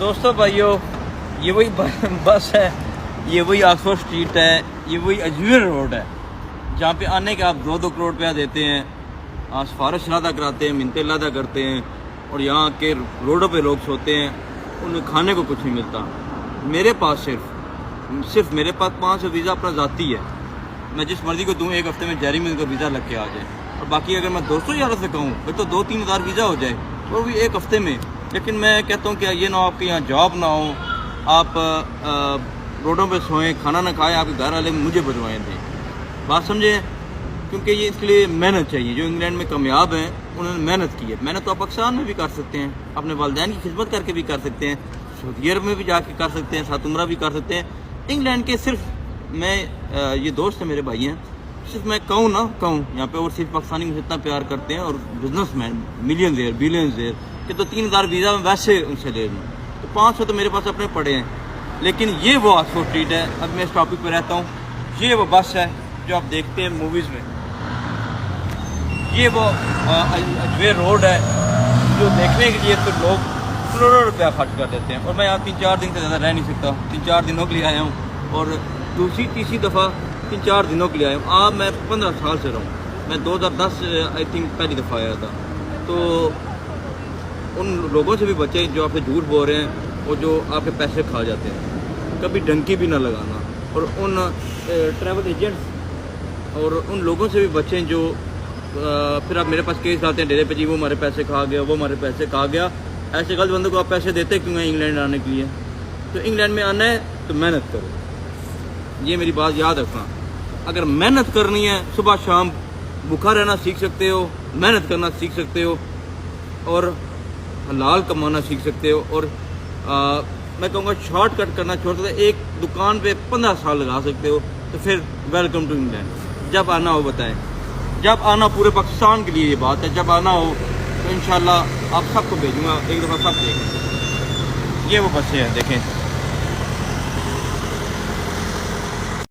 دوستوں بھائیو، یہ وہی بس ہے، یہ وہی آکسفورڈ اسٹریٹ ہے، یہ وہی اجمیر روڈ ہے جہاں پہ آنے کے آپ 2-2 کروڑ روپیہ دیتے ہیں، سفارش ادا کراتے ہیں، منتیں ادا کرتے ہیں، اور یہاں کے روڈوں پہ لوگ سوتے ہیں، انہیں کھانے کو کچھ نہیں ملتا۔ میرے پاس صرف میرے پاس 500 ویزا اپنا ذاتی ہے، میں جس مرضی کو دوں، ایک ہفتے میں جیری میں کا ویزا لگ کے آ جائے، اور باقی اگر میں دوستوں یاروں سے کہوں پھر تو 2-3 ہزار ویزا ہو جائے، وہ بھی ایک ہفتے میں۔ لیکن میں کہتا ہوں کہ یہ نہ ہو آپ کے یہاں جاب نہ ہو، آپ روڈوں پہ سوئیں، کھانا نہ کھائیں، آپ کے گھر والے مجھے بھجوائیں دیں، بات سمجھیں؟ کیونکہ یہ اس لیے محنت چاہیے۔ جو انگلینڈ میں کامیاب ہیں انہوں نے محنت کی ہے، محنت تو آپ پاکستان میں بھی کر سکتے ہیں، اپنے والدین کی خدمت کر کے بھی کر سکتے ہیں، سعودی عرب میں بھی جا کے کر سکتے ہیں، ساتھ عمرہ بھی کر سکتے ہیں۔ انگلینڈ کے صرف میں یہ دوست ہیں، میرے بھائی ہیں، صرف میں کہوں نہ کہوں یہاں پہ، اور صرف پاکستانی مجھے اتنا پیار کرتے ہیں، اور بزنس مین ملینئر بلینئر کہ تو 3000 ویزا میں ویسے ان سے لے لوں، تو 500 تو میرے پاس اپنے پڑے ہیں۔ لیکن یہ وہ آکسفورڈ اسٹریٹ ہے، اب میں اس ٹاپک پہ رہتا ہوں، یہ وہ بس ہے جو آپ دیکھتے ہیں موویز میں، یہ وہ اجمیر روڈ ہے جو دیکھنے کے لیے تو لوگ کروڑوں روپیہ خرچ کر دیتے ہیں، اور میں یہاں 3-4 دن سے زیادہ رہ نہیں سکتا، 3-4 دنوں کے لیے آیا ہوں، اور تیسری دفعہ 3-4 دنوں کے لیے آیا ہوں۔ میں 15 سال سے رہا ہوں، میں 2010 آئی تھنک پہلی دفعہ آیا تھا۔ تو ان لوگوں سے بھی بچیں جو آپ سے جھوٹ بول رہے ہیں اور جو آپ کے پیسے کھا جاتے ہیں، کبھی ڈنکی بھی نہ لگانا، اور ان ٹریول ایجنٹس اور ان لوگوں سے بھی بچیں جو پھر آپ میرے پاس کیس لاتے ہیں ڈیرے پہ، جی وہ ہمارے پیسے کھا گیا، وہ ہمارے پیسے کھا گیا۔ ایسے غلط بندوں کو آپ پیسے دیتے کیوں ہیں انگلینڈ آنے کے لیے؟ تو انگلینڈ میں آنا ہے تو محنت کرو، یہ میری بات یاد رکھنا۔ اگر محنت کرنی ہے، صبح شام بھوکا رہنا سیکھ سکتے ہو، محنت کرنا سیکھ سکتے ہو، اور حلال کمانا سیکھ سکتے ہو، اور میں کہوں گا شارٹ کٹ کرنا چھوڑ سکتے، ایک دکان پہ 15 سال لگا سکتے ہو، تو پھر ویلکم ٹو انگلینڈ۔ جب آنا ہو بتائیں، جب آنا، پورے پاکستان کے لیے یہ بات ہے، جب آنا ہو تو انشاءاللہ آپ سب کو بھیجوں گا، ایک دفعہ سب دیکھیں۔ یہ وہ بسیں ہیں، دیکھیں۔